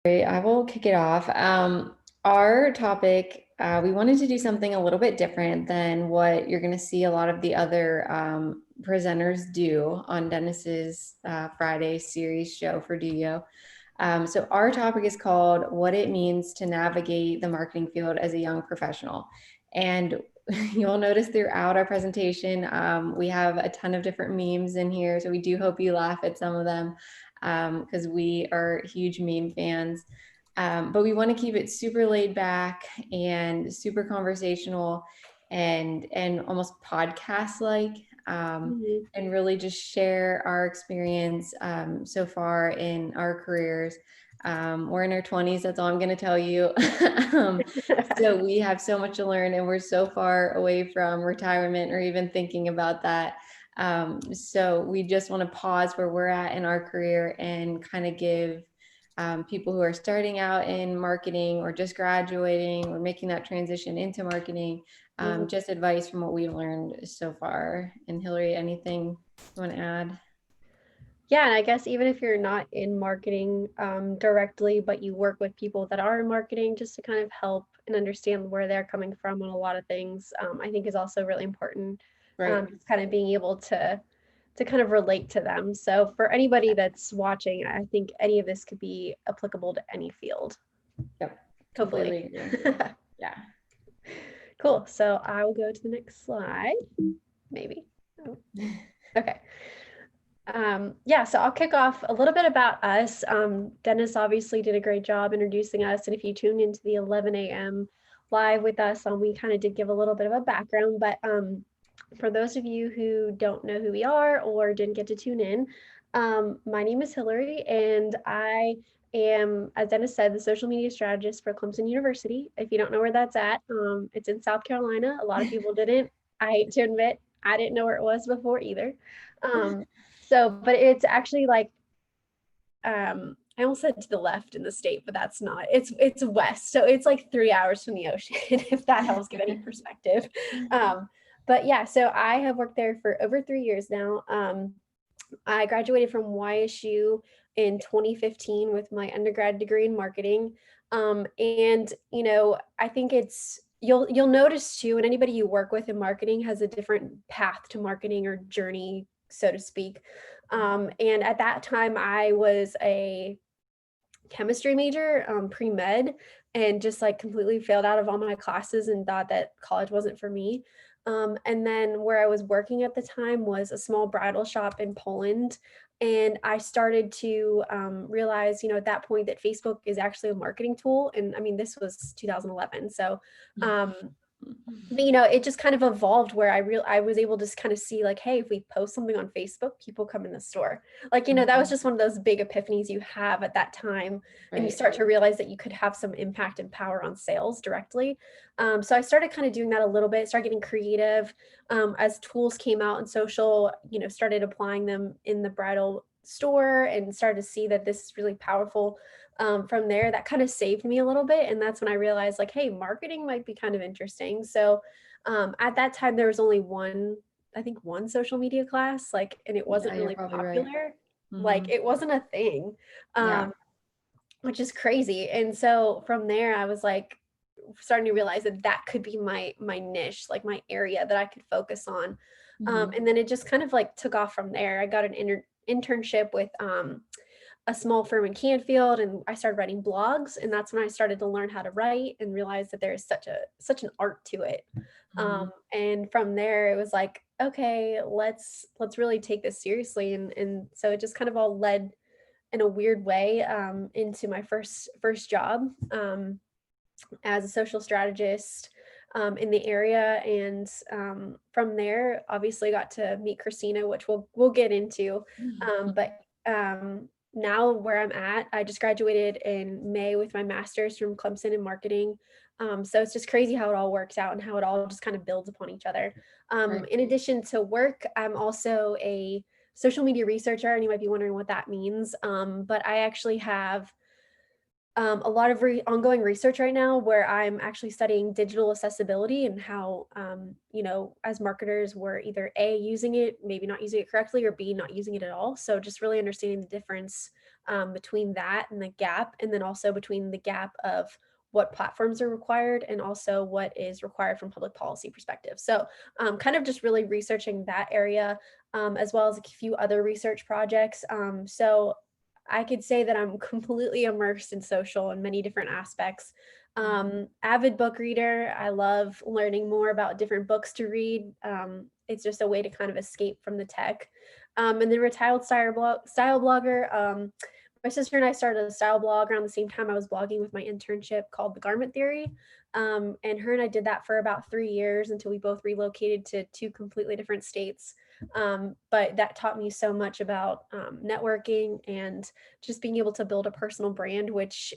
Great. I will kick it off. Our topic, we wanted to do something a little bit different than what you're going to see a lot of the other presenters do on Dennis's Friday series show for DOYO. So our topic is called What It Means to Navigate the Marketing Field as a Young Professional. And you'll notice throughout our presentation, we have a ton of different memes in here. So we do hope you laugh at some of them because we are huge meme fans. But we want to keep it super laid back and super conversational and almost podcast like, and really just share our experience so far in our careers. We're in our 20s, that's all I'm going to tell you. So we have so much to learn, and we're so far away from retirement or even thinking about that. So we just want to pause where we're at in our career and kind of give people who are starting out in marketing or just graduating or making that transition into marketing, just advice from what we've learned so far. And Hillary, anything you want to add? Yeah, and I guess even if you're not in marketing directly, but you work with people that are in marketing, just to kind of help and understand where they're coming from on a lot of things, I think is also really important. Right. Just kind of being able to kind of relate to them. So for anybody that's watching, I think any of this could be applicable to any field. Yep. Hopefully. Completely agree. Yeah. Cool. So I will go to the next slide. Maybe. Oh. Okay. Yeah, so I'll kick off a little bit about us. Dennis obviously did a great job introducing us. And if you tuned into the 11 a.m. live with us, we kind of did give a little bit of a background. But for those of you who don't know who we are or didn't get to tune in, my name is Hillary, and I am, as Dennis said, the social media strategist for Clemson University. If you don't know where that's at, it's in South Carolina. A lot of people didn't. I hate to admit, I didn't know where it was before either. But it's actually like, I almost said to the left in the state, but that's not. It's west, so it's like 3 hours from the ocean, if that helps give any perspective. But yeah, so I have worked there for over 3 years now. I graduated from YSU in 2015 with my undergrad degree in marketing. And I think you'll notice too, and anybody you work with in marketing has a different path to marketing or journey, so to speak. And at that time, I was a chemistry major, pre-med, and just like completely failed out of all my classes and thought that college wasn't for me. And then where I was working at the time was a small bridal shop in Poland. And I started to realize, at that point that Facebook is actually a marketing tool. And I mean, this was 2011. So, it just kind of evolved where I was able to just kind of see like, hey, if we post something on Facebook, people come in the store. Like, that was just one of those big epiphanies you have at that time. And you start to realize that you could have some impact and power on sales directly. So I started kind of doing that a little bit, started getting creative as tools came out in social, started applying them in the bridal store and started to see that this is really powerful. From there, that kind of saved me a little bit. And that's when I realized like, hey, marketing might be kind of interesting. So at that time, there was only one social media class, and it wasn't really popular. Right. Like it wasn't a thing, which is crazy. And so from there, I was like starting to realize that could be my niche, like my area that I could focus on. And then it just kind of like took off from there. I got an internship with a small firm in Canfield, and I started writing blogs, and that's when I started to learn how to write and realize that there is such an art to it. And from there it was like, okay, let's really take this seriously. And so it just kind of all led in a weird way into my first job as a social strategist in the area. And from there, obviously got to meet Christina, which we'll get into. But now where I'm at, I just graduated in May with my master's from Clemson in marketing. So it's just crazy how it all works out and how it all just kind of builds upon each other. In addition to work, I'm also a social media researcher, and you might be wondering what that means. But I actually have a lot of ongoing research right now where I'm actually studying digital accessibility and how, as marketers, we're either A, using it, maybe not using it correctly, or B, not using it at all. So just really understanding the difference between that and the gap, and then also between the gap of what platforms are required and also what is required from public policy perspective. So kind of just really researching that area, as well as a few other research projects. So I could say that I'm completely immersed in social in many different aspects. Avid book reader. I love learning more about different books to read. It's just a way to kind of escape from the tech. And then retired style blogger. My sister and I started a style blog around the same time I was blogging with my internship called The Garment Theory. And her and I did that for about 3 years until we both relocated to two completely different states. But that taught me so much about networking and just being able to build a personal brand, which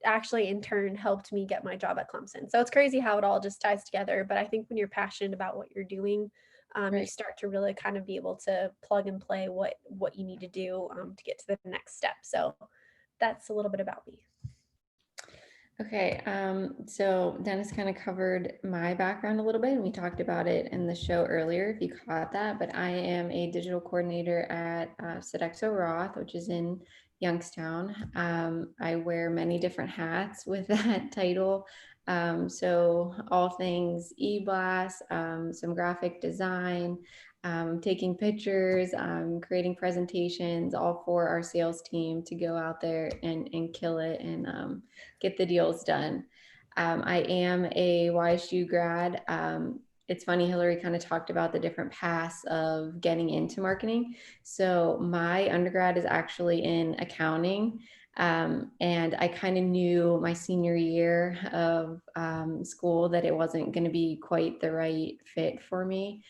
actually in turn helped me get my job at Clemson. So it's crazy how it all just ties together. But I think when you're passionate about what you're doing, you start to really kind of be able to plug and play what you need to do to get to the next step. So that's a little bit about me. Okay, so Dennis kind of covered my background a little bit, and we talked about it in the show earlier, if you caught that, but I am a digital coordinator at Sodexo Roth, which is in Youngstown. I wear many different hats with that title. So all things e-blast, some graphic design, taking pictures, creating presentations, all for our sales team to go out there and kill it and get the deals done. I am a YSU grad. It's funny, Hillary kind of talked about the different paths of getting into marketing. So my undergrad is actually in accounting. And I kind of knew my senior year of school that it wasn't going to be quite the right fit for me.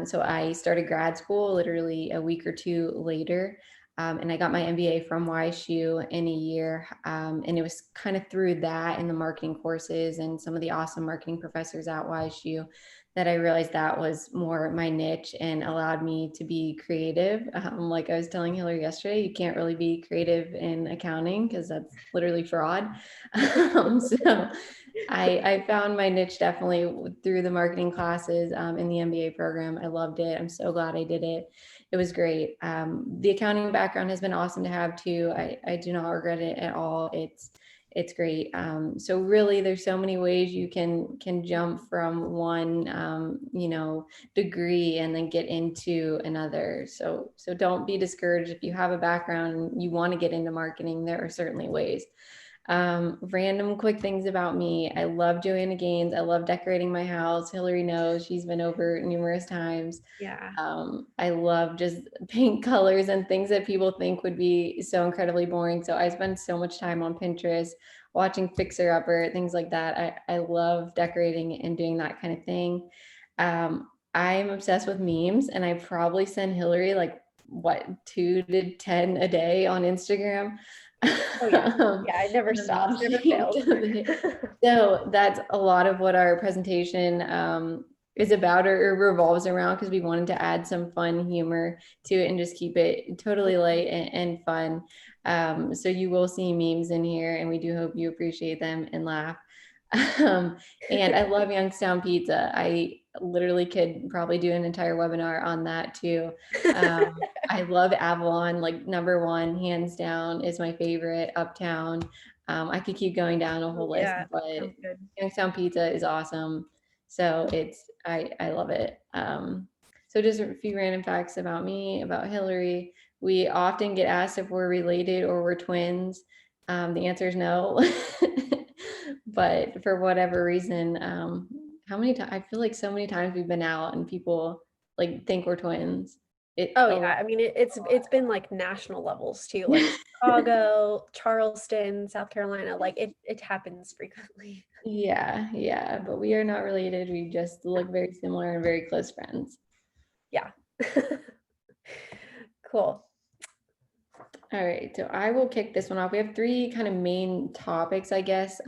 So I started grad school literally a week or two later. And I got my MBA from YSU in a year. And it was kind of through that and the marketing courses and some of the awesome marketing professors at YSU that I realized that was more my niche and allowed me to be creative. Like I was telling Hillary yesterday, you can't really be creative in accounting because that's literally fraud. So I found my niche definitely through the marketing classes in the MBA program. I loved it. I'm so glad I did it. It was great. The accounting background has been awesome to have too. I do not regret it at all. It's great. So really, there's so many ways you can jump from one degree and then get into another. So don't be discouraged if you have a background and you want to get into marketing. There are certainly ways. Random quick things about me. I love Joanna Gaines. I love decorating my house. Hillary knows, she's been over numerous times. Yeah. I love just paint colors and things that people think would be so incredibly boring. So I spend so much time on Pinterest watching Fixer Upper, things like that. I love decorating and doing that kind of thing. I'm obsessed with memes, and I probably send Hillary like 2 to 10 a day on Instagram. Oh yeah. Yeah, it never stops, never fails. So that's a lot of what our presentation is about or revolves around, because we wanted to add some fun humor to it and just keep it totally light and fun. So you will see memes in here, and we do hope you appreciate them and laugh. And I love Youngstown pizza. I literally could probably do an entire webinar on that too. I love Avalon, like number one, hands down, is my favorite. Uptown. I could keep going down a whole list, Yeah, but sounds good. Youngstown pizza is awesome. So I love it. So just a few random facts about me, about Hillary. We often get asked if we're related or we're twins. The answer is no. But for whatever reason, how many times, I feel like so many times we've been out and people like think we're twins. Oh A yeah, lot. I mean it's been like national levels too, like Chicago, Charleston, South Carolina, like it happens frequently. Yeah, but we are not related. We just look very similar and very close friends. Yeah. Cool. All right, so I will kick this one off. We have three kind of main topics, I guess,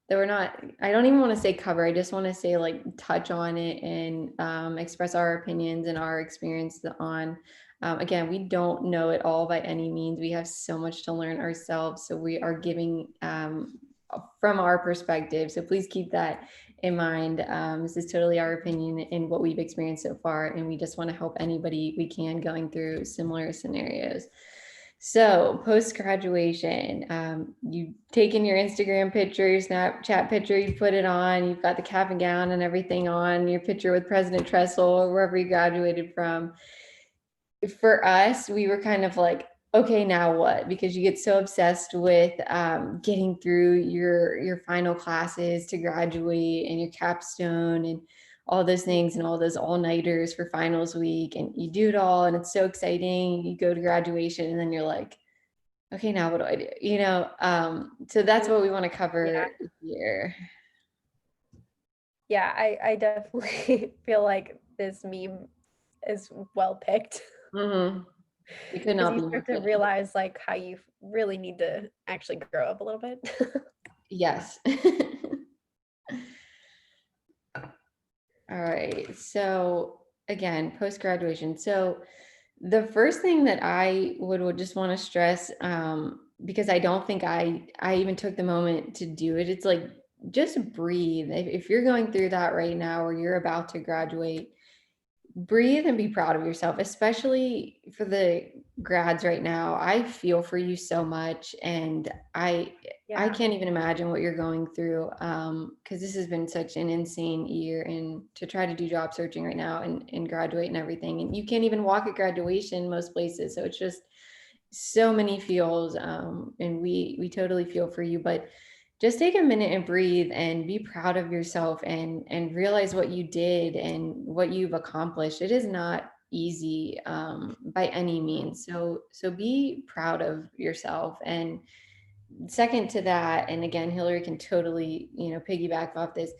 that we're not, I don't even want to say cover. I just want to say like touch on it and express our opinions and our experience on. Again, we don't know it all by any means. We have so much to learn ourselves. So we are giving from our perspective. So please keep that in mind. This is totally our opinion and what we've experienced so far. And we just want to help anybody we can going through similar scenarios. So post graduation, you've taken your Instagram picture, your Snapchat picture, you put it on, you've got the cap and gown and everything on, your picture with President Tressel or wherever you graduated from. For us, we were kind of like, okay, now what? Because you get so obsessed with getting through your final classes to graduate and your capstone and all those things and all those all-nighters for finals week, and you do it all and it's so exciting. You go to graduation and then you're like, okay, now what do I do? So that's what we want to Yeah. cover here. Yeah, I definitely feel like this meme is well picked Mm-hmm. It could because not you be more start to fitting. realize like how you really need to actually grow up a little bit. Yes. All right. So again, post graduation. So the first thing that I would just want to stress, because I don't think I even took the moment to do it. It's like just breathe. If you're going through that right now, or you're about to graduate, breathe and be proud of yourself, especially for the grads right now. I feel for you so much, and I Yeah. can't even imagine what you're going through, because this has been such an insane year, and to try to do job searching right now and graduate and everything, and you can't even walk at graduation most places, so it's just so many feels, and we totally feel for you. But just take a minute and breathe and be proud of yourself, and realize what you did and what you've accomplished. It is not easy, by any means. So be proud of yourself. And second to that, and again, Hillary can totally, piggyback off this.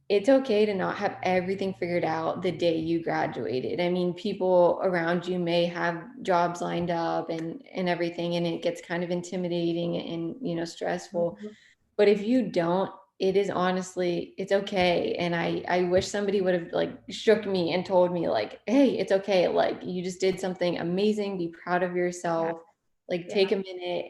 It's okay to not have everything figured out the day you graduated. I mean, people around you may have jobs lined up and everything, and it gets kind of intimidating and, stressful. Mhm. But if you don't, it is honestly, it's okay. And I wish somebody would have like shook me and told me like, hey, it's okay. Like you just did something amazing. Be proud of Yeah. yourself. Like Yeah. take a minute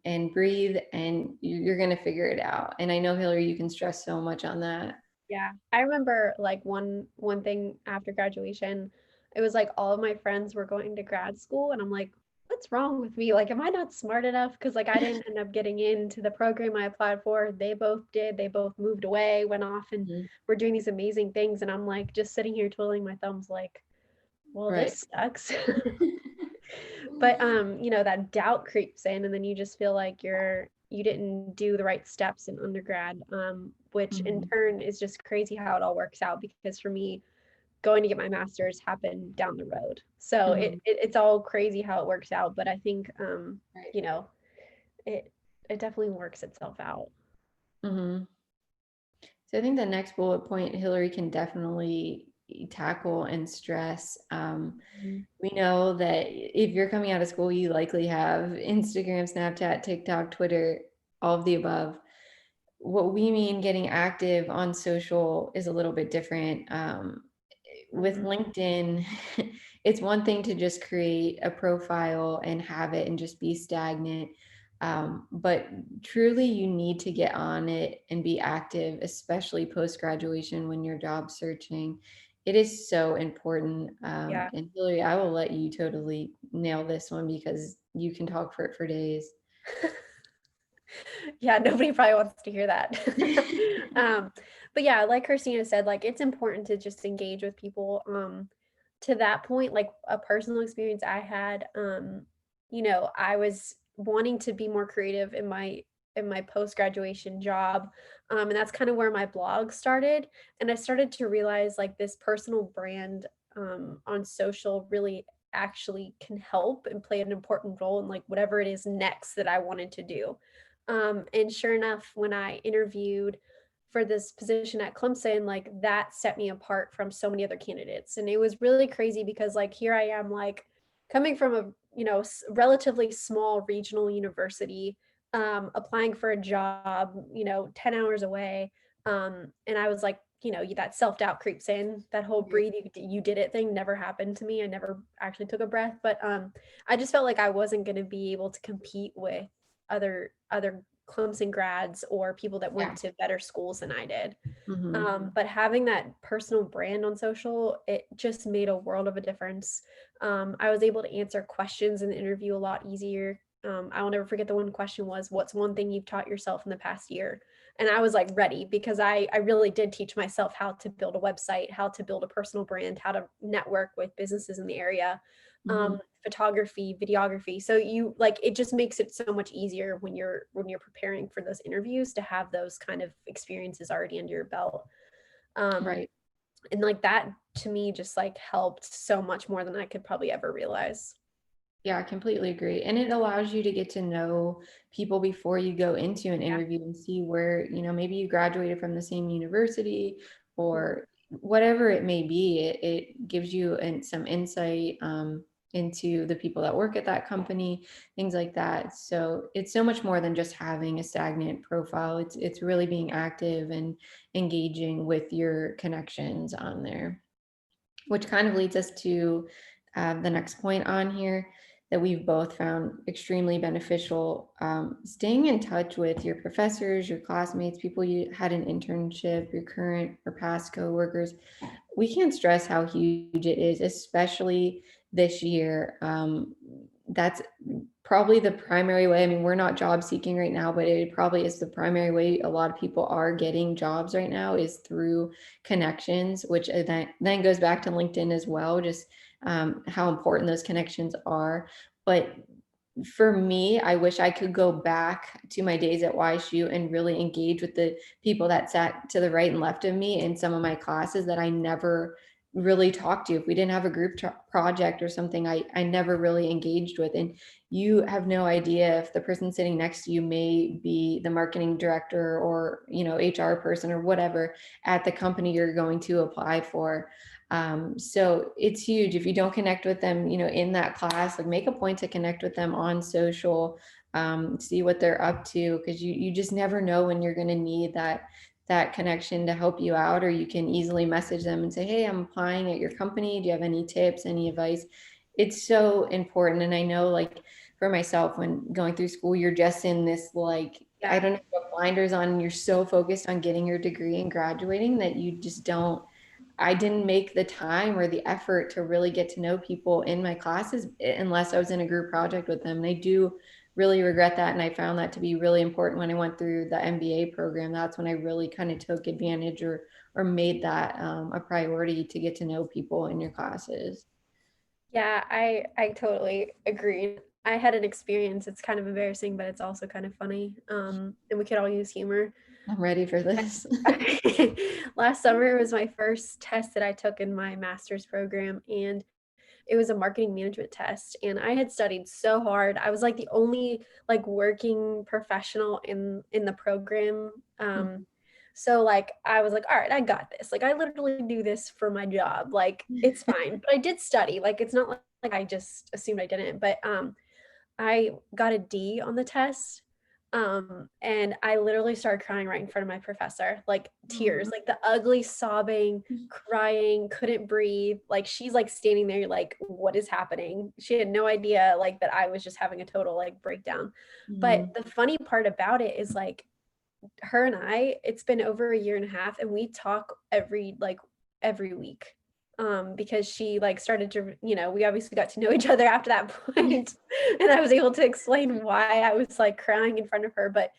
and breathe, and you're gonna figure it out. And I know, Hillary, you can stress so much on that. Yeah. I remember like one thing after graduation, it was like all of my friends were going to grad school and I'm like, what's wrong with me? Like, am I not smart enough? Because like I didn't end up getting into the program I applied for. They both did. They both moved away, went off and Mhm. were doing these amazing things. And I'm like just sitting here twiddling my thumbs like, well, Right. this sucks. But that doubt creeps in and then you just feel like you didn't do the right steps in undergrad, which in Mhm. turn is just crazy how it all works out because for me going to get my master's happened down the road, so Mhm. it's all crazy how it works out, but I think Right. you know it it definitely works itself out. Mhm. So I think the next bullet point Hillary can definitely tackle and stress. Mhm. We know that if you're coming out of school, you likely have Instagram, Snapchat, TikTok, Twitter, all of the above. What we mean getting active on social is a little bit different. With Mhm. LinkedIn, it's one thing to just create a profile and have it and just be stagnant. But truly, you need to get on it and be active, especially post graduation when you're job searching. It is so important. Yeah. And Hillary, I will let you totally nail this one because you can talk for it for days. Yeah, nobody probably wants to hear that. um, but yeah, like Christina said, like it's important to just engage with people. To that point, like a personal experience I had, I was wanting to be more creative in my post graduation job, and that's kind of where my blog started. And I started to realize like this personal brand on social really actually can help and play an important role in like whatever it is next that I wanted to do. And sure enough, when I interviewed for this position at Clemson, like that set me apart from so many other candidates. And it was really crazy because like here I am, like coming from a relatively small regional university, applying for a job, 10 hours away. And I was like, that self-doubt creeps in. That whole Mhm. breathe, you did it thing never happened to me. I never actually took a breath, but I just felt like I wasn't going to be able to compete with other Clemson grads or people that Yeah. went to better schools than I did. Hmm. But having that personal brand on social, it just made a world of a difference. I was able to answer questions in the interview a lot easier. I will never forget the one question was, what's one thing you've taught yourself in the past year? And I was like ready because I really did teach myself how to build a website, how to build a personal brand, how to network with businesses in the area, Hmm. photography, videography. So you like it just makes it so much easier when you're preparing for those interviews to have those kind of experiences already under your belt. Um, Right. and like that to me just like helped so much more than I could probably ever realize. Yeah, I completely agree. And it allows you to get to know people before you go into an Yeah. interview and see where, maybe you graduated from the same university Mhm. or whatever it may be. It gives you some insight into the people that work at that company, things like that. So it's so much more than just having a stagnant profile. It's really being active and engaging with your connections on there, which kind of leads us to the next point on here that we've both found extremely beneficial. Staying in touch with your professors, your classmates, people you had an internship, your current or past coworkers. We can't stress how huge it is, especially this year. That's probably the primary way. I mean, we're not job seeking right now, but it probably is the primary way a lot of people are getting jobs right now is through connections, which then goes back to LinkedIn as well, just how important those connections are. But for me, I wish I could go back to my days at YSU and really engage with the people that sat to the right and left of me in some of my classes that I never really talked to. If we didn't have a project or something, I never really engaged with. And you have no idea if the person sitting next to you may be the marketing director or, HR person or whatever at the company you're going to apply for. So it's huge if you don't connect with them, in that class, like make a point to connect with them on social, see what they're up to, because you just never know when you're going to need that connection to help you out, or you can easily message them and say, hey, I'm applying at your company. Do you have any tips, any advice? It's so important. And I know, like, for myself, when going through school, you're just in this, like, I Yeah. don't know, blinders on, and you're so focused on getting your degree and graduating that you just don't. I didn't make the time or the effort to really get to know people in my classes unless I was in a group project with them. And I do really regret that. And I found that to be really important when I went through the MBA program. That's when I really kind of took advantage or made that a priority to get to know people in your classes. Yeah, I totally agree. I had an experience, it's kind of embarrassing, but it's also kind of funny. And we could all use humor. I'm ready for this. Last summer was my first test that I took in my master's program, and it was a marketing management test. And I had studied so hard. I was like the only like working professional in the program. So like I was like, all right, I got this. Like I literally do this for my job. Like it's fine. But I did study. Like it's not like I just assumed I didn't. But I got a D on the test. And I literally started crying right in front of my professor, like tears, like the ugly sobbing, crying, couldn't breathe. Like she's like standing there, like, what is happening? She had no idea like that I was just having a total like breakdown. But Mhm. the funny part about it is like her and I, it's been over a year and a half, and we talk every week. Because she like started to, we obviously got to know each other after that point, and I was able to explain why I was like crying in front of her. But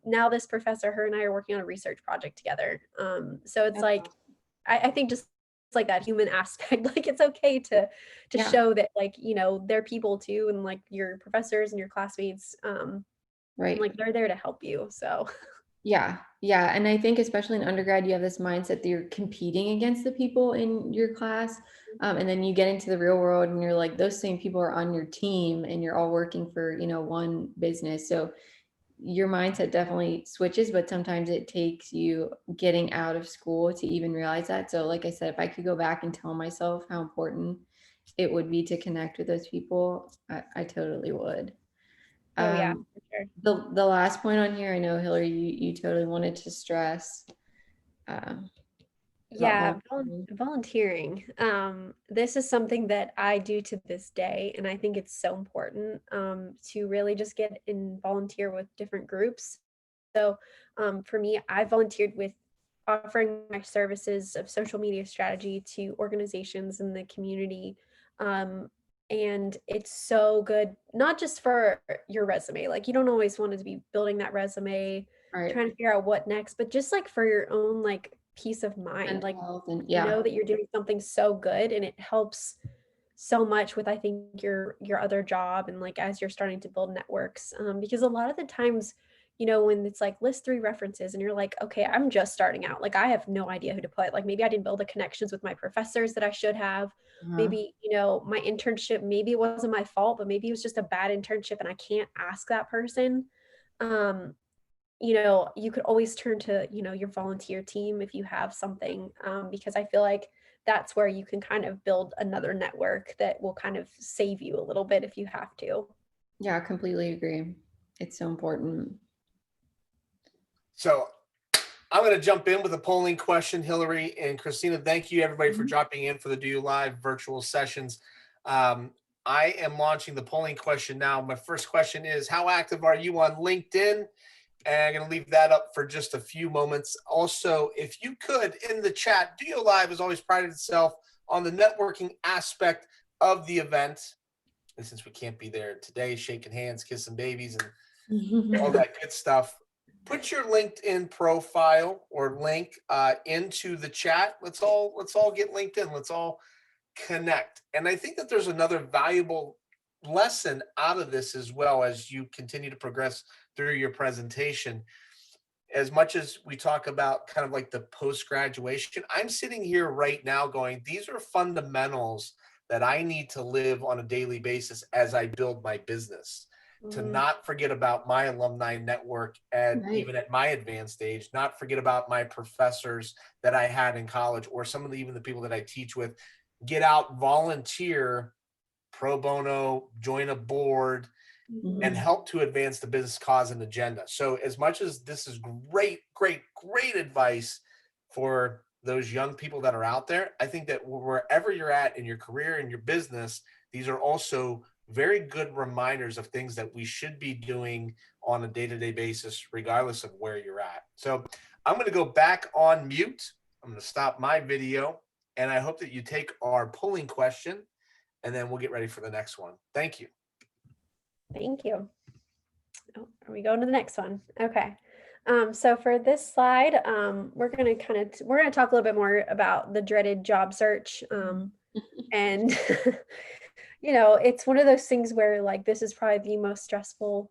now this professor, her and I are working on a research project together. So it's That's like awesome. I think just like that human aspect, like it's okay to Yeah, show that like they're people too, and like your professors and your classmates, right. like they're there to help you. So Yeah, yeah. And I think especially in undergrad, you have this mindset that you're competing against the people in your class. And then you get into the real world and you're like, those same people are on your team and you're all working for, one business. So your mindset definitely switches, but sometimes it takes you getting out of school to even realize that. So like I said, if I could go back and tell myself how important it would be to connect with those people, I totally would. oh yeah, Um, for sure. the last point on here, I know Hillary, you totally wanted to stress. Yeah, volunteering? volunteering. This is something that I do to this day, and I think it's so important to really just get in volunteer with different groups. So, for me, I volunteered with offering my services of social media strategy to organizations in the community. Um, and it's so good, not just for your resume. Like, you don't always want to be building that resume, Right. trying to figure out what next, but just like for your own like peace of mind, Mental like health and know that you're doing something so good and it helps so much with I think your other job and like as you're starting to build networks because a lot of the times when it's like list three references and you're like okay I'm just starting out like I have no idea who to put like maybe I didn't build the connections with my professors that I should have uh-huh. maybe my internship maybe it wasn't my fault but maybe it was just a bad internship and I can't ask that person um you could always turn to your volunteer team if you have something because I feel like that's where you can kind of build another network that will kind of save you a little bit if you have to. Yeah, I completely agree. It's so important. So I'm going to jump in with a polling question, Hillary and Christina. Thank you, everybody, for dropping in for the DOYO Live virtual sessions. I am launching the polling question now. My first question is, how active are you on LinkedIn? And I'm going to leave that up for just a few moments. Also, if you could, in the chat, DOYO Live has always prided itself on the networking aspect of the event. And since we can't be there today, shaking hands, kissing babies, and all that good stuff, put your LinkedIn profile or link into the chat. Let's all get LinkedIn. Let's all connect. And I think that there's another valuable lesson out of this as well as you continue to progress through your presentation. As much as we talk about kind of like the post graduation, I'm sitting here right now going, these are fundamentals that I need to live on a daily basis as I build my business. To not forget about my alumni network and Right. even at my advanced stage, not forget about my professors that I had in college or some of even the people that I teach with. Get out, volunteer, pro bono, join a board, and help to advance the business cause and agenda. So as much as this is great advice for those young people that are out there, I think that wherever you're at in your career and your business, these are also very good reminders of things that we should be doing on a day-to-day basis, regardless of where you're at. So I'm going to go back on mute. I'm going to stop my video, and I hope that you take our polling question, and then we'll get ready for the next one. Thank you. Thank you. Oh, are we going to the next one? Okay. So for this slide, we're gonna talk a little bit more about the dreaded job search. And it's one of those things where like this is probably the most stressful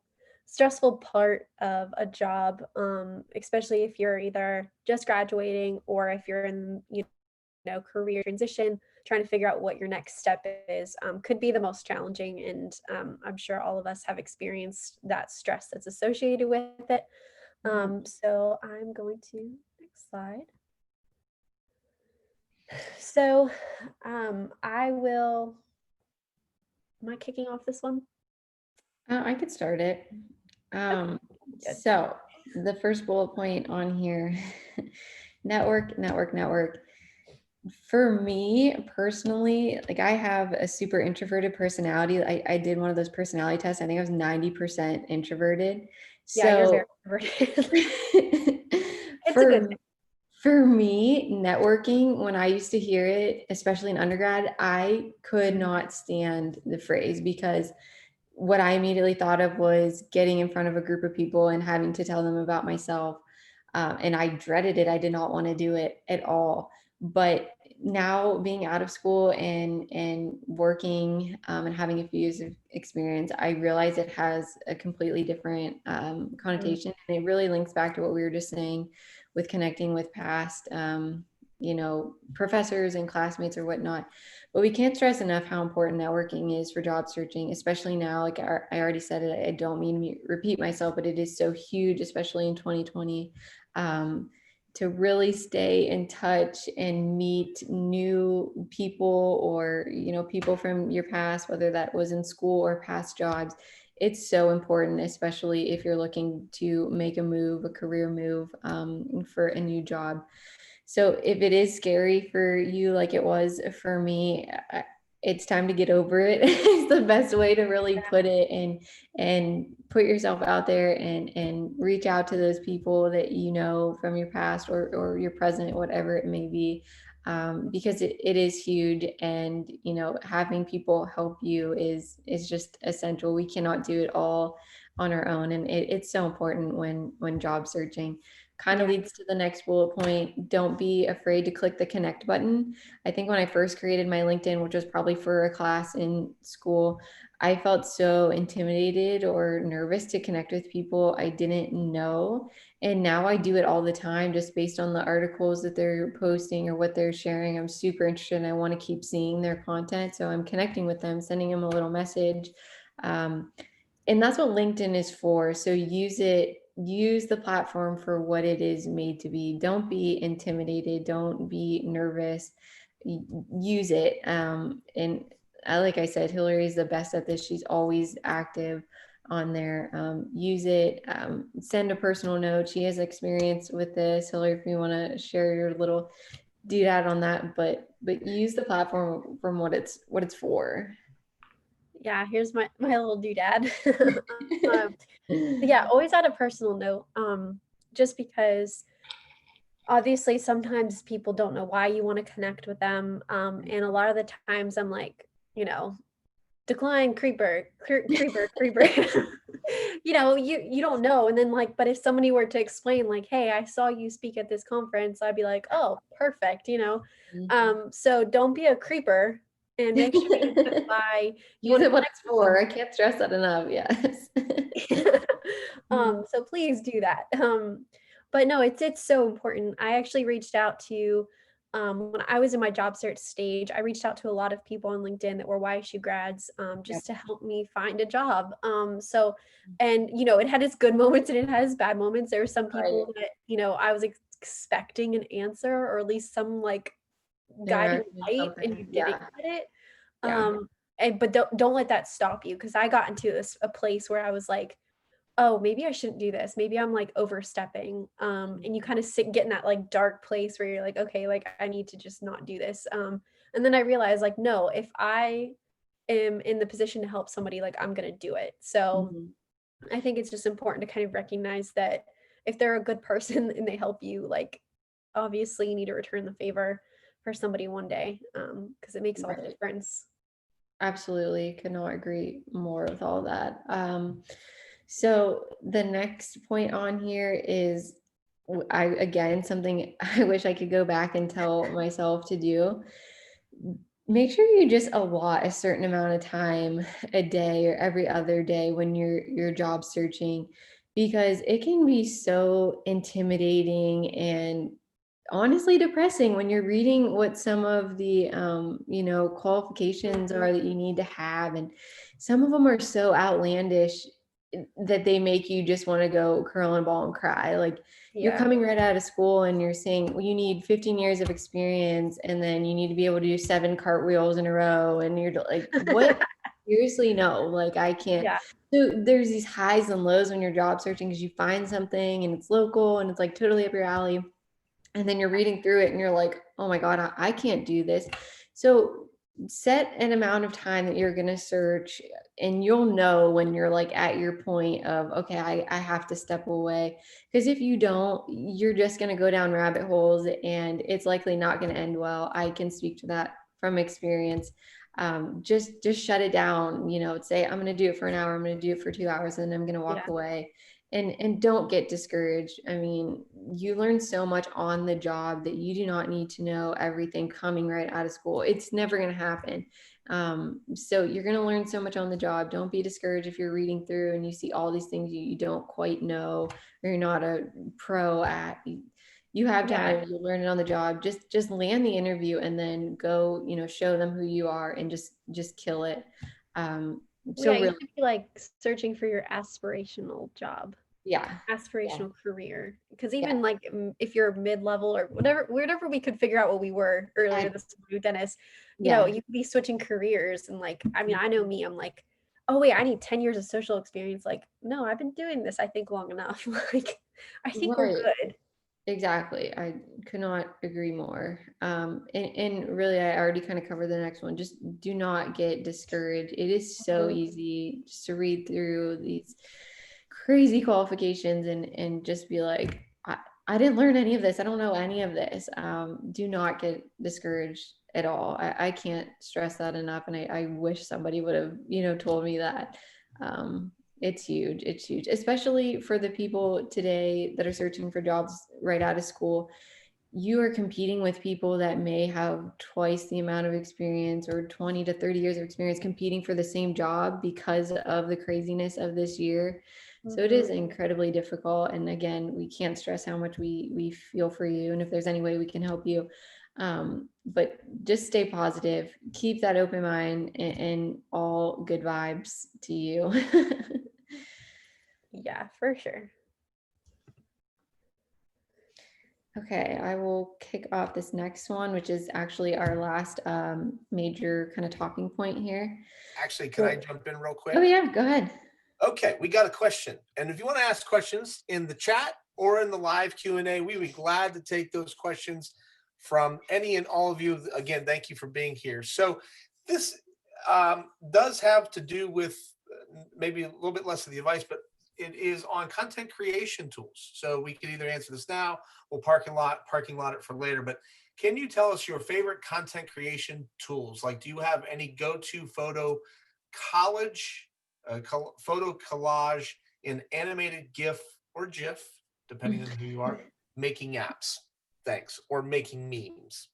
part of a job, especially if you're either just graduating or if you're in career transition, trying to figure out what your next step is, could be the most challenging. And I'm sure all of us have experienced that stress that's associated with it. So I'm going to next slide. So I will, am I kicking off this one? I could start it. Good. So the first bullet point on here, network. For me personally, like I have a super introverted personality. I did one of those personality tests. I think I was 90% introverted. Yeah, you're So very introverted. It's a for good thing. for me, networking, when I used to hear it, especially in undergrad, I could not stand the phrase because what I immediately thought of was getting in front of a group of people and having to tell them about myself. And I dreaded it. I did not want to do it at all. But now being out of school and working and having a few years of experience, I realize it has a completely different connotation. And it really links back to what we were just saying with connecting with past professors and classmates or whatnot. But we can't stress enough how important networking is for job searching, especially now. Like I already said it, I don't mean to repeat myself, but it is so huge, especially in 2020, to really stay in touch and meet new people or, people from your past, whether that was in school or past jobs. it's so important, especially if you're looking to make a career move, for a new job. So if it is scary for you, like it was for me, it's time to get over it. It's the best way to really put it, and put yourself out there, and reach out to those people that you know from your past, or your present, whatever it may be. Because it is huge, and you know, having people help you is just essential. We cannot do it all on our own, and it's so important when job searching. Kind of Yeah. leads to the next bullet point. Don't be afraid to click the connect button. I think when I first created my LinkedIn, which was probably for a class in school, I felt so intimidated or nervous to connect with people I didn't know. And now I do it all the time just based on the articles that they're posting or what they're sharing. I'm super interested and I want to keep seeing their content. So I'm connecting with them, sending them a little message. Um, and that's what LinkedIn is for. So use the platform for what it is made to be. Don't be intimidated, don't be nervous. Use it. And like I said, Hillary is the best at this. She's always active on there. Use it. Send a personal note. She has experience with this. Hillary, if you want to share your little doodad on that, but use the platform from what it's for. Yeah, here's my little doodad. Yeah, always add a personal note. Just because obviously sometimes people don't know why you want to connect with them. And a lot of the times I'm like, decline creeper. You don't know. And then like, but if somebody were to explain like, hey, I saw you speak at this conference, I'd be like, oh, perfect. So don't be a creeper, and make sure you put why you Use want to it what connect it's with for. someone. I can't stress that enough. Yes. So please do that. But no, it's so important. I actually reached out to when I was in my job search stage, I reached out to a lot of people on LinkedIn that were YSU grads, Yep. just to help me find a job. And it had its good moments and it has bad moments. There were some people that, I was expecting an answer, or at least some like guiding light, and you didn't get it. Yeah. But don't let that stop you, because I got into a place where I was like, oh, maybe I shouldn't do this. Maybe I'm like overstepping. And you kind of get in that like dark place where you're like, okay, like I need to just not do this. And then I realized like, no, if I am in the position to help somebody, like I'm gonna do it. So I think it's just important to kind of recognize that if they're a good person and they help you, like obviously you need to return the favor for somebody one day, because it makes all the difference. Absolutely. Could not agree more with all that. So the next point on here is again, something I wish I could go back and tell myself to do. Make sure you just allot a certain amount of time a day or every other day when you're job searching, because it can be so intimidating and honestly depressing when you're reading what some of the qualifications are that you need to have, and some of them are so outlandish that they make you just want to go curl and ball and cry. Like you're coming right out of school and you're saying, well, you need 15 years of experience and then you need to be able to do 7 cartwheels in a row, and you're like, what? Seriously, no, like I can't. Yeah. So there's these highs and lows when you're job searching, because you find something and it's local and it's like totally up your alley, and then you're reading through it and you're like, oh my God, I can't do this. So set an amount of time that you're going to search, and you'll know when you're like at your point of, okay, I have to step away. Because if you don't, you're just going to go down rabbit holes and it's likely not going to end well. I can speak to that from experience. Just shut it down, say, I'm going to do it for an hour, I'm going to do it for 2 hours, and then I'm going to walk away. And don't get discouraged. I mean, you learn so much on the job that you do not need to know everything coming right out of school. It's never going to happen. So you're going to learn so much on the job. Don't be discouraged if you're reading through and you see all these things you don't quite know, or you're not a pro at. You have time, you learn it on the job. Just land the interview and then go, show them who you are, and just kill it. So you really, should be like searching for your aspirational job. Aspirational career, because even like if you're mid-level or whatever we could figure out what we were earlier this week, Dennis, you could be switching careers, and like I mean, I know me, I'm like, oh wait, I need 10 years of social experience. Like, no, I've been doing this, I think, long enough. Like, I think we're Right. good. Exactly. I could not agree more. And really, I already kind of covered the next one. Just do not get discouraged. It is so easy just to read through these crazy qualifications and just be like, I didn't learn any of this. I don't know any of this. Do not get discouraged at all. I can't stress that enough. And I wish somebody would have, told me that. It's huge. It's huge, especially for the people today that are searching for jobs right out of school. You are competing with people that may have twice the amount of experience or 20 to 30 years of experience competing for the same job because of the craziness of this year. So it is incredibly difficult. And again, we can't stress how much we feel for you. And if there's any way we can help you, but just stay positive, keep that open mind, and all good vibes to you. Yeah, for sure. Okay, I will kick off this next one, which is actually our last major kind of talking point here. Actually, can I jump in real quick? Oh yeah, go ahead. Okay, we got a question. And if you want to ask questions in the chat or in the live Q&A, we'd be glad to take those questions from any and all of you. Again, thank you for being here. So this does have to do with maybe a little bit less of the advice, but it is on content creation tools. So we can either answer this now or parking lot it for later. But can you tell us your favorite content creation tools? Like, do you have any go-to photo collage in animated GIF or GIF, depending on who you are, making apps? Thanks. Or making memes.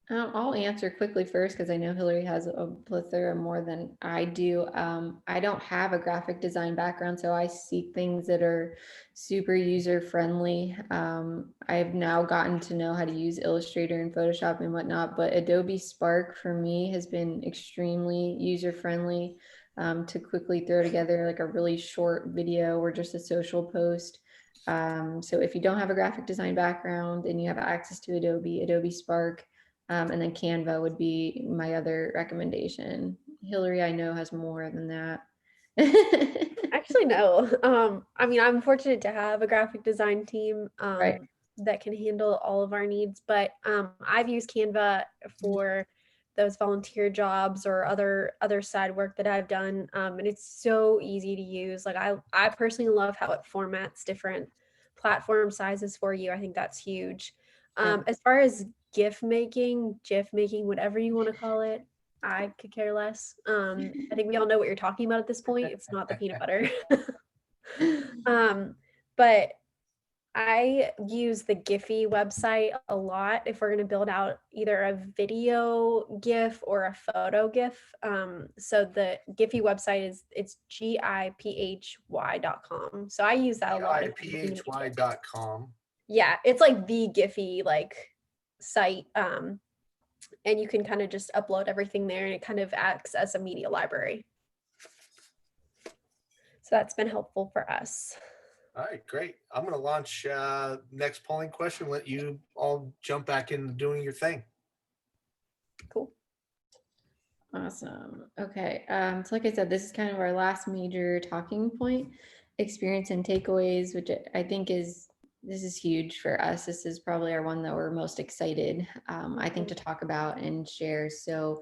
I'll answer quickly first because I know Hillary has a plethora more than I do. I don't have a graphic design background, so I seek things that are super user friendly. I've now gotten to know how to use Illustrator and Photoshop and whatnot, but Adobe Spark for me has been extremely user friendly, to quickly throw together like a really short video or just a social post. So if you don't have a graphic design background and you have access to Adobe Spark, and then Canva would be my other recommendation. Hillary, I know, has more than that. Actually, no. I mean, I'm fortunate to have a graphic design team Right. that can handle all of our needs, but I've used Canva for those volunteer jobs or other side work that I've done, and it's so easy to use. Like I personally love how it formats different platform sizes for you. I think that's huge. As far as GIF making, whatever you want to call it, I could care less. I think we all know what you're talking about at this point. It's not the peanut butter. But I use the Giphy website a lot if we're going to build out either a video GIF or a photo GIF. So the Giphy website it's giphy.com. So I use that a lot. giphy.com. Yeah, it's like the Giphy site. And you can kind of just upload everything there and it kind of acts as a media library. So that's been helpful for us. All right, great. I'm going to launch next polling question. Let you all jump back into doing your thing. Cool. Awesome. Okay. So like I said, this is kind of our last major talking point, experience and takeaways, which I think this is huge for us. This is probably our one that we're most excited, I think, to talk about and share. So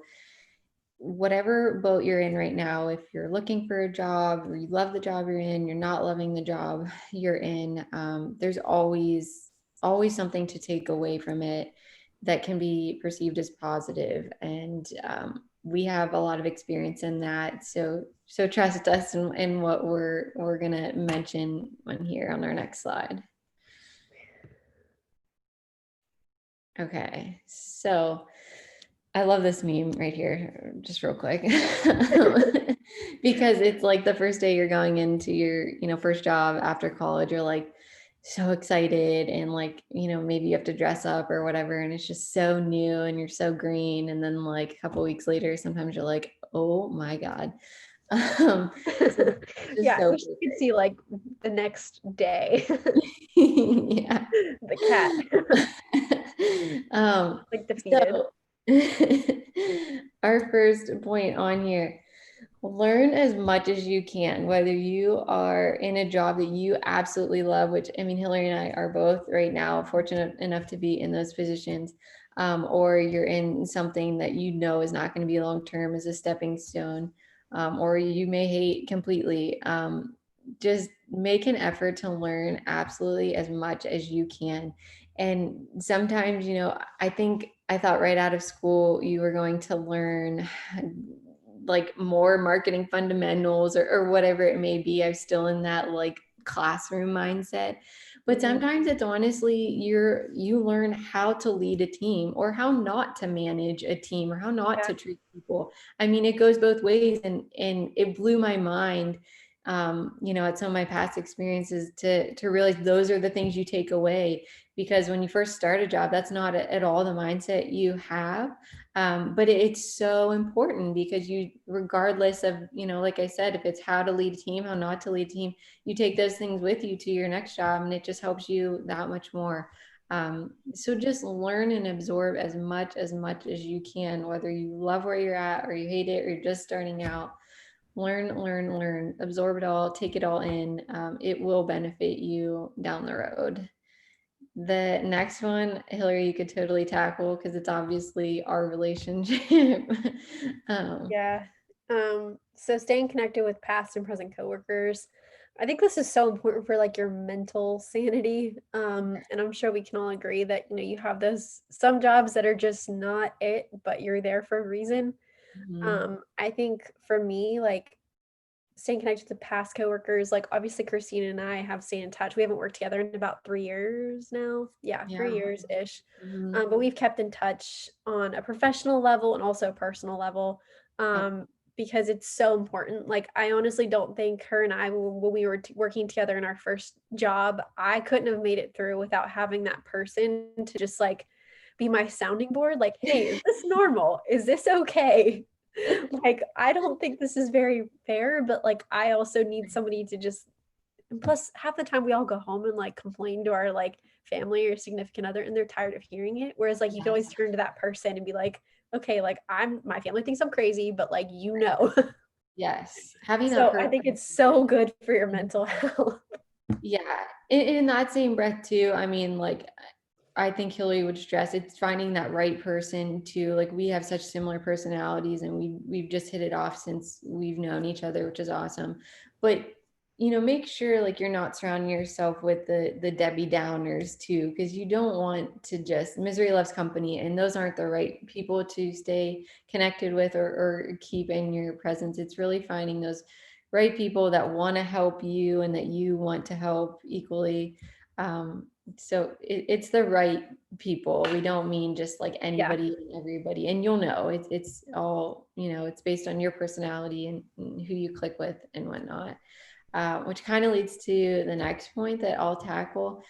whatever boat you're in right now, if you're looking for a job or you love the job you're in, you're not loving the job you're in, there's always something to take away from it that can be perceived as positive. And we have a lot of experience in that. So trust us in what we're gonna mention on here on our next slide. Okay, so I love this meme right here, just real quick, because it's like the first day you're going into your, first job after college, you're like so excited and like, maybe you have to dress up or whatever. And it's just so new and you're so green. And then like a couple weeks later, sometimes you're like, oh my God. Yeah, I wish you could see like the next day. Yeah. The cat. Like defeated. So, our first point on here, learn as much as you can, whether you are in a job that you absolutely love, which I mean, Hillary and I are both right now fortunate enough to be in those positions, or you're in something that you know is not going to be long term as a stepping stone, or you may hate completely. Just make an effort to learn absolutely as much as you can. And sometimes, I thought right out of school you were going to learn like more marketing fundamentals or whatever it may be. I'm still in that like classroom mindset. But sometimes it's honestly you learn how to lead a team or how not to manage a team or how not to treat people. I mean, it goes both ways, and it blew my mind, at some of my past experiences to realize those are the things you take away, because when you first start a job, that's not at all the mindset you have. But it's so important because you, regardless of, like I said, if it's how to lead a team, how not to lead a team, you take those things with you to your next job, and it just helps you that much more. So just learn and absorb as much as you can, whether you love where you're at or you hate it or you're just starting out. Learn, absorb it all, take it all in. It will benefit you down the road. The next one, Hillary, you could totally tackle because it's obviously our relationship. um, Yeah. So staying connected with past and present coworkers. I think this is so important for like your mental sanity. And I'm sure we can all agree that, you have those some jobs that are just not it, but you're there for a reason. mhm. I think for me, like staying connected to past coworkers, like obviously Christina and I have stayed in touch. We haven't worked together in about 3 years now. Yeah, Yeah. 3 years ish. Mhm. But we've kept in touch on a professional level and also a personal level, Yep. because it's so important. Like I honestly don't think her and I, when we were working together in our first job, I couldn't have made it through without having that person to just like be my sounding board. Like, hey, is this normal? Is this okay? Like, I don't think this is very fair, but like, I also need somebody to just, and plus, half the time we all go home and like complain to our like family or significant other, and they're tired of hearing it. Whereas, like, you can always Yes. turn to that person and be like, okay, like, my family thinks I'm crazy, but like, Yes. Having that So I person. think it's so good for your mental health. Yeah. In that same breath too, I mean, like, I think Hillary would stress it's finding that right person too. Like, we have such similar personalities, and we've just hit it off since we've known each other, which is awesome. But make sure like you're not surrounding yourself with the Debbie Downers too, because you don't want to just misery loves company, and those aren't the right people to stay connected with or keep in your presence. It's really finding those right people that want to help you and that you want to help equally. So it's the right people. We don't mean just like Yeah. anybody and everybody. And you'll know it's all, it's based on your personality and who you click with and whatnot. Which kind of leads to the next point that I'll tackle.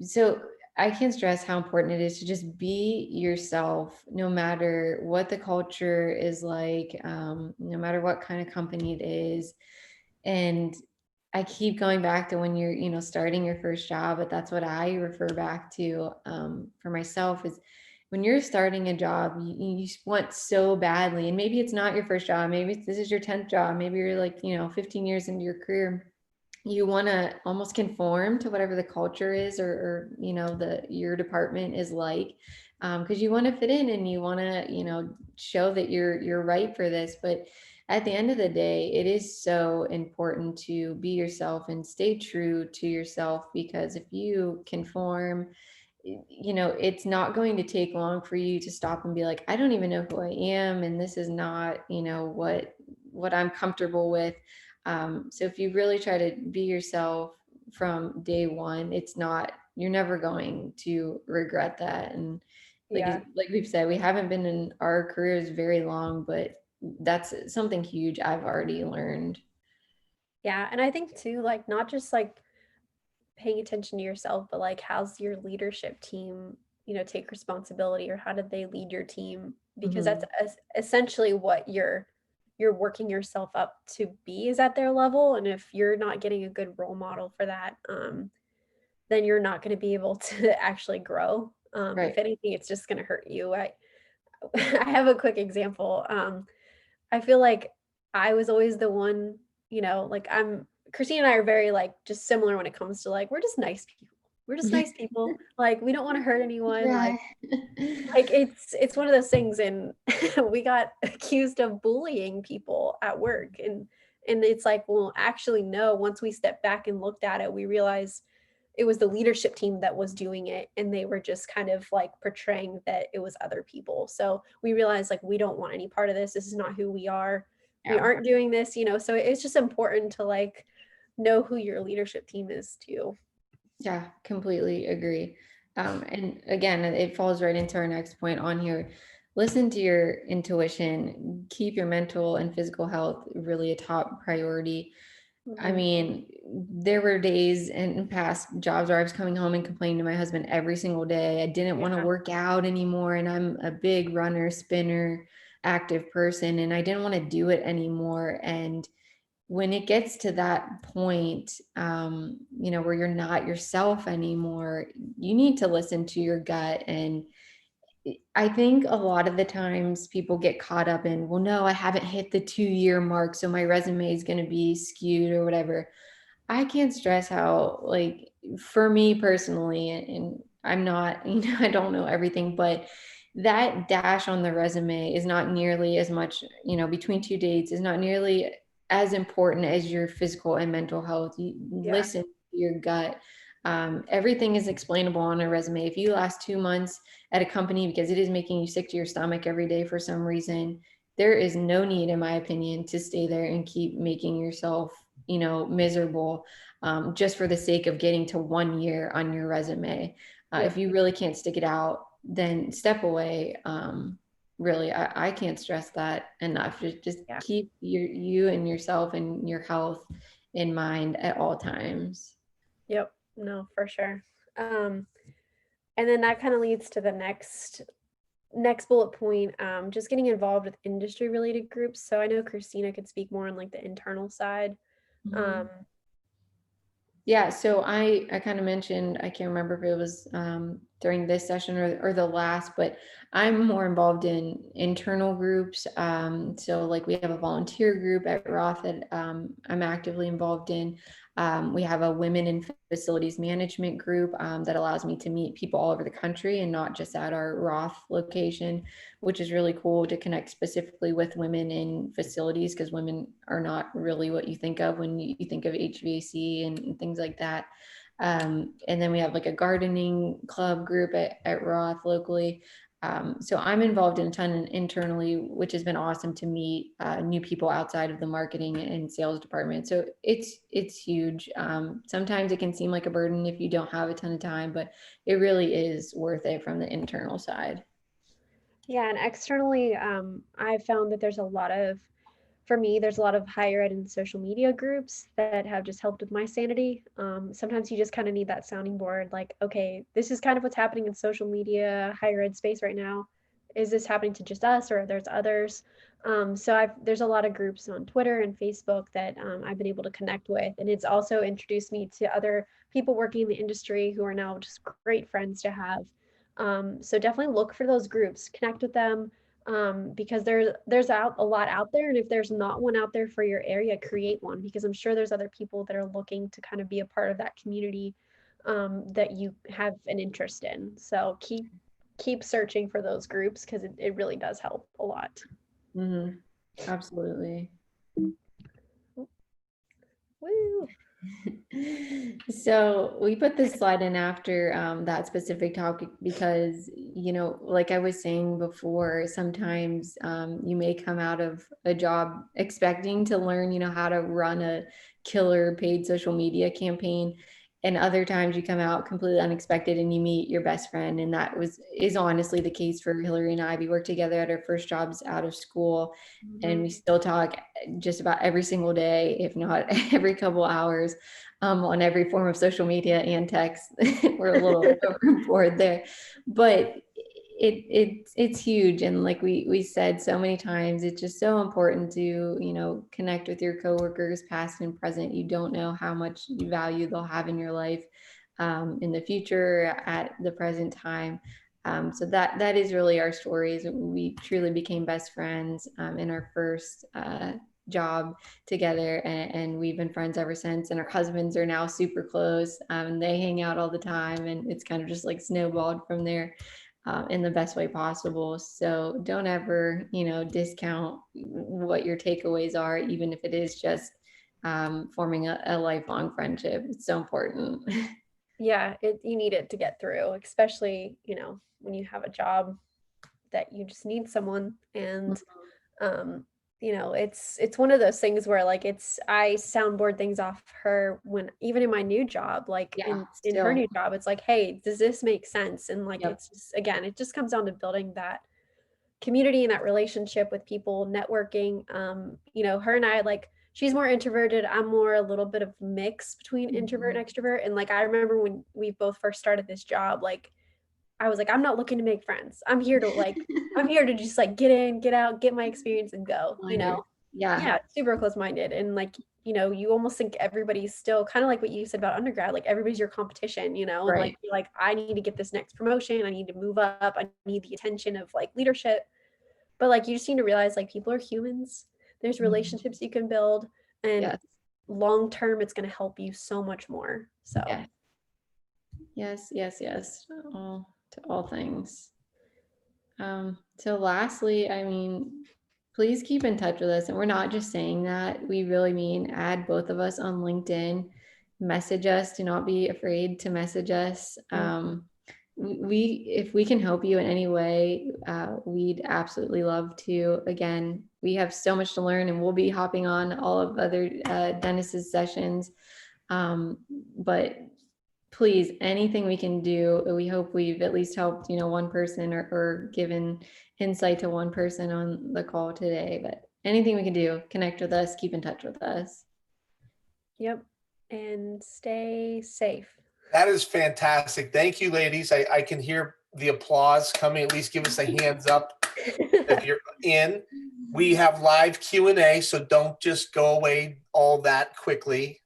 So I can't stress how important it is to just be yourself, no matter what the culture is like, no matter what kind of company it is. And I keep going back to when you're, starting your first job, but that's what I refer back to, for myself, is when you're starting a job, you want so badly, and maybe it's not your first job, maybe this is your 10th job, maybe you're like, 15 years into your career, you want to almost conform to whatever the culture is, or the your department is like, because you want to fit in and you want to show that you're right for this. But at the end of the day, it is so important to be yourself and stay true to yourself, because if you conform, it's not going to take long for you to stop and be like, I don't even know who I am, and this is not what I'm comfortable with. So if you really try to be yourself from day one, you're never going to regret that. And Yeah. like we've said, we haven't been in our careers very long, but that's something huge I've already learned. Yeah. And I think too, like, not just like paying attention to yourself, but like, how's your leadership team, take responsibility, or how did they lead your team? Because that's Mhm. essentially what you're working yourself up to be, is at their level. And if you're not getting a good role model for that, then you're not going to be able to actually grow. If Right. anything, it's just going to hurt you. I I have a quick example. I feel like I was always the one, like Christine and I are very like just similar when it comes to like, we're just nice people. We're just nice people. Like we don't want to hurt anyone. Yeah. Like it's one of those things, and we got accused of bullying people at work, and it's like, well, actually no, once we stepped back and looked at it, we realized it was the leadership team that was doing it, and they were just kind of like portraying that it was other people. So we realized like we don't want any part of this. This is not who we are. We Yeah. aren't doing this, so it's just important to like know who your leadership team is too. Yeah, completely agree. And again, it falls right into our next point on here. Listen to your intuition, keep your mental and physical health really a top priority. I mean, there were days in past jobs where I was coming home and complaining to my husband every single day. I didn't want to work out anymore. And I'm a big runner, spinner, active person, and I didn't want to do it anymore. And when it gets to that point, where you're not yourself anymore, you need to listen to your gut. And I think a lot of the times people get caught up in, well, no, I haven't hit the 2-year mark, so my resume is going to be skewed or whatever. I can't stress how, like, for me personally, and I'm not, I don't know everything, but that dash on the resume is not nearly as much, between two dates is not nearly as important as your physical and mental health. You listen to your gut. Everything is explainable on a resume. If you last 2 months at a company because it is making you sick to your stomach every day for some reason, there is no need, in my opinion, to stay there and keep making yourself, miserable, just for the sake of getting to 1 year on your resume. If you really can't stick it out, then step away. Really, I can't stress that enough. Just keep you and yourself and your health in mind at all times. Yep. No, for sure. And then that kind of leads to the next bullet point, just getting involved with industry related groups. So I know Christina could speak more on like the internal side. Yeah, so I kind of mentioned, I can't remember if it was during this session or the last, but I'm more involved in internal groups. So like we have a volunteer group at Roth that I'm actively involved in. We have a women in facilities management group that allows me to meet people all over the country and not just at our Roth location, which is really cool to connect specifically with women in facilities, because women are not really what you think of when you think of HVAC and things like that. And then we have like a gardening club group at Roth locally. So I'm involved in a ton internally, which has been awesome to meet new people outside of the marketing and sales department. So it's huge. Sometimes it can seem like a burden if you don't have a ton of time, but it really is worth it from the internal side. Yeah, and externally, I've found that for me, there's a lot of higher ed and social media groups that have just helped with my sanity. Sometimes you just kind of need that sounding board, like, okay, this is kind of what's happening in social media, higher ed space right now. Is this happening to just us, or there's others? So there's a lot of groups on Twitter and Facebook that I've been able to connect with, and it's also introduced me to other people working in the industry who are now just great friends to have. So definitely look for those groups, connect with them, because there's a lot out there, and if there's not one out there for your area, create one, because I'm sure there's other people that are looking to kind of be a part of that community that you have an interest in. So keep searching for those groups, because it really does help a lot. Mm-hmm. Absolutely. Woo. So we put this slide in after that specific topic because, like I was saying before, sometimes you may come out of a job expecting to learn, how to run a killer paid social media campaign. And other times you come out completely unexpected and you meet your best friend. And that is honestly the case for Hillary and I. We worked together at our first jobs out of school, and we still talk just about every single day, if not every couple hours, on every form of social media and text. We're a little overboard there, but it's huge. And like we said so many times, it's just so important to connect with your coworkers, past and present. You don't know how much value they'll have in your life in the future, at the present time. So that is really our stories. We truly became best friends in our first job together, and we've been friends ever since. And our husbands are now super close. They hang out all the time, and it's kind of just like snowballed from there. In the best way possible. So don't ever, discount what your takeaways are, even if it is just forming a lifelong friendship. It's so important. Yeah, you need it to get through, especially, when you have a job that you just need someone. And it's one of those things where like I soundboard things off her when even in my new job, like Yeah, in her still. new job, it's like, hey, does this make sense? And like Yep. it's just, again, it just comes down to building that community and that relationship with people, networking. Her and I, like, she's more introverted, I'm more a little bit of mix between introvert and extrovert. And like I remember when we both first started this job, like I was like, I'm not looking to make friends. I'm here to just like get in, get out, get my experience and go, Yeah. Yeah, super close-minded. And like, you almost think everybody's still kind of like what you said about undergrad, like everybody's your competition, and like Right. you're like, I need to get this next promotion, I need to move up, I need the attention of like leadership. But like you just need to realize like people are humans. There's relationships you can build, and Yes. long term it's going to help you so much more. So Yeah. Yes. Yes. Yes. To all things. So lastly, I mean, please keep in touch with us. And we're not just saying that. We really mean add both of us on LinkedIn, message us. Do not be afraid to message us. If we can help you in any way, we'd absolutely love to. Again, we have so much to learn, and we'll be hopping on all of other Dennis's sessions. But please, anything we can do, we hope we've at least helped, one person, or given insight to one person on the call today. But anything we can do, connect with us, keep in touch with us. Yep. And stay safe. That is fantastic. Thank you, ladies. I can hear the applause coming. At least give us a hands up if you're in. We have live Q&A, so don't just go away all that quickly.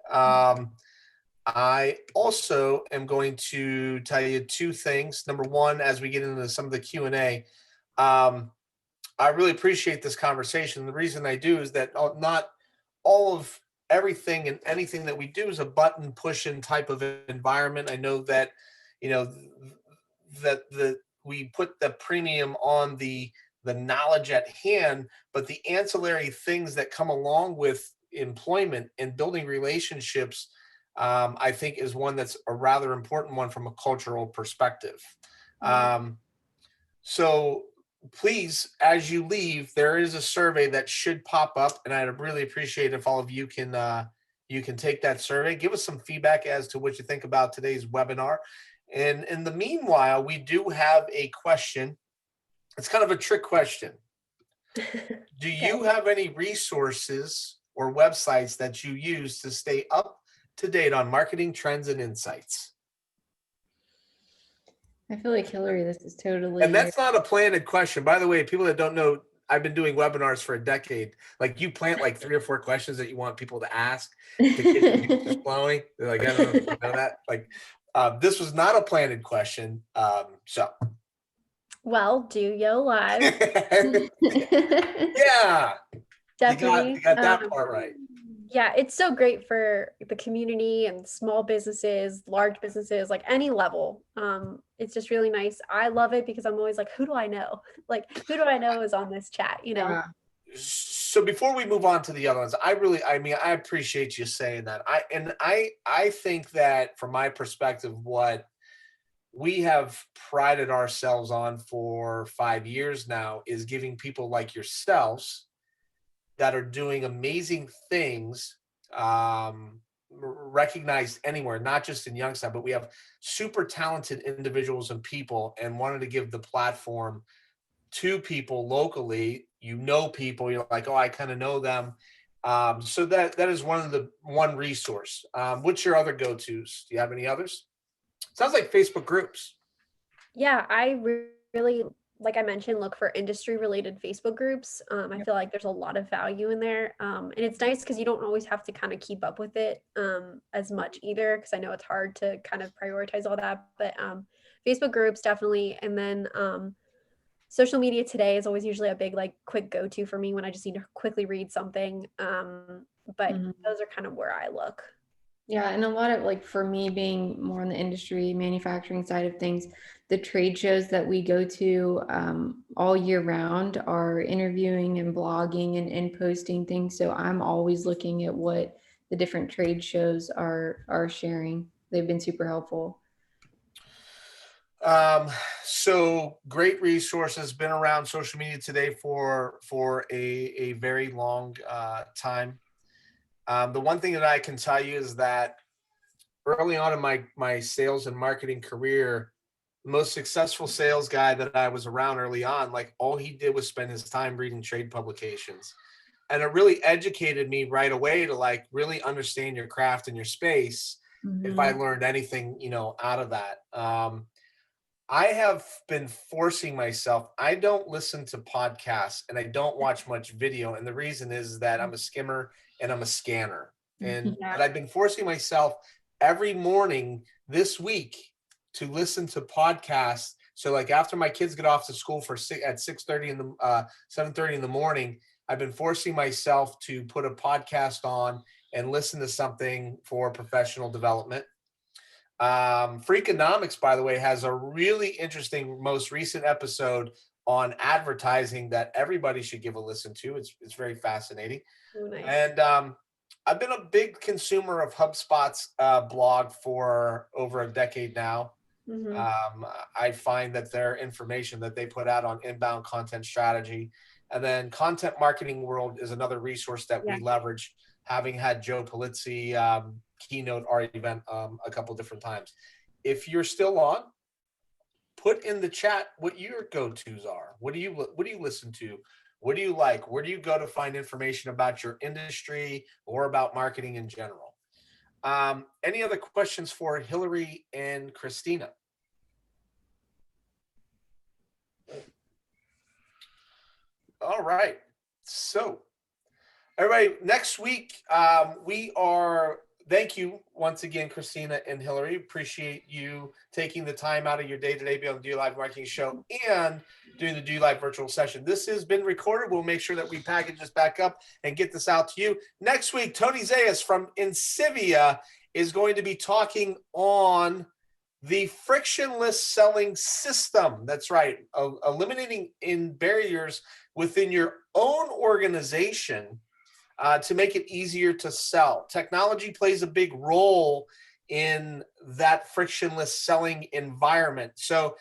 I also am going to tell you two things. Number one, as we get into some of the Q&A, I really appreciate this conversation. The reason I do is that not all of everything and anything that we do is a button pushing type of environment. I know that, that we put the premium on the knowledge at hand, but the ancillary things that come along with employment and building relationships, I think is one that's a rather important one from a cultural perspective. So please, as you leave, there is a survey that should pop up, and I'd really appreciate if all of you can take that survey, give us some feedback as to what you think about today's webinar. And in the meanwhile, we do have a question. It's kind of a trick question. Do you have any resources or websites that you use to stay up to date on marketing trends and insights? I feel like, Hillary, this is totally. And that's not a planted question. By the way, people that don't know, I've been doing webinars for a decade. Like, you plant like 3 or 4 questions that you want people to ask to get the juices flowing. They're like, I don't know if you know that. Like, this was not a planted question. Well, DOYO Live. Yeah. Definitely. You got that part right. Yeah, it's so great for the community and small businesses, large businesses, like any level. It's just really nice. I love it because I'm always like, who do I know? Like, who do I know is on this chat, Yeah. So before we move on to the other ones, I appreciate you saying that. I think that from my perspective, what we have prided ourselves on for 5 years now is giving people like yourselves that are doing amazing things recognized anywhere, not just in Youngstown, but we have super talented individuals and people, and wanted to give the platform to people locally. People, you're like, oh, I kind of know them. So that is one resource. What's your other go-tos? Do you have any others? Sounds like Facebook groups. Yeah, I really, like I mentioned, look for industry related Facebook groups. I feel like there's a lot of value in there. And it's nice because you don't always have to kind of keep up with it as much either, because I know it's hard to kind of prioritize all that. But Facebook groups definitely. And then social media today is always usually a big, like, quick go-to for me when I just need to quickly read something. But those are kind of where I look. Yeah, and a lot of, like, for me being more on the industry manufacturing side of things, the trade shows that we go to all year round are interviewing and blogging and posting things. So I'm always looking at what the different trade shows are sharing. They've been super helpful. So great resources, been around social media today for a very long time. The one thing that I can tell you is that early on in my sales and marketing career, the most successful sales guy that I was around early on, like all he did was spend his time reading trade publications. And it really educated me right away to like really understand your craft and your space. If I learned anything, out of that. I have been forcing myself. I don't listen to podcasts and I don't watch much video. And the reason is that I'm a skimmer and I'm a scanner. But I've been forcing myself every morning this week to listen to podcasts. So like after my kids get off to school at 6:30 in the 7:30 in the morning, I've been forcing myself to put a podcast on and listen to something for professional development. Freakonomics, by the way, has a really interesting most recent episode on advertising that everybody should give a listen to. It's very fascinating. Oh, nice. And I've been a big consumer of HubSpot's blog for over a decade now. I find that their information that they put out on inbound content strategy, and then Content Marketing World is another resource that we leverage, having had Joe Polizzi keynote our event a couple different times. If you're still on, put in the chat what your go-tos are. What do you listen to? What do you like? Where do you go to find information about your industry or about marketing in general? Any other questions for Hillary and Christina? All right. So everybody, next week, thank you once again, Christina and Hillary. Appreciate you taking the time out of your day today to be on the Do Live Marketing Show and doing the Do Live virtual session. This has been recorded. We'll make sure that we package this back up and get this out to you. Next week, Tony Zayas from Insivia is going to be talking on the frictionless selling system. That's right. Eliminating barriers within your own organization to make it easier to sell. Technology plays a big role in that frictionless selling environment. So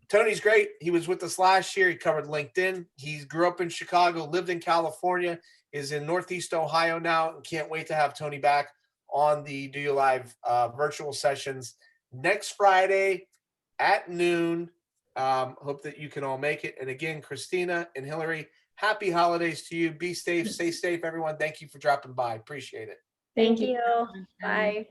Tony's great. He was with us last year. He covered LinkedIn. He grew up in Chicago, lived in California, is in Northeast Ohio now, and can't wait to have Tony back on the Do You Live virtual sessions next Friday at noon. Hope that you can all make it. And again, Christina and Hillary, happy holidays to you. Be safe, stay safe, everyone. Thank you for dropping by. Appreciate it. Thank you. Bye.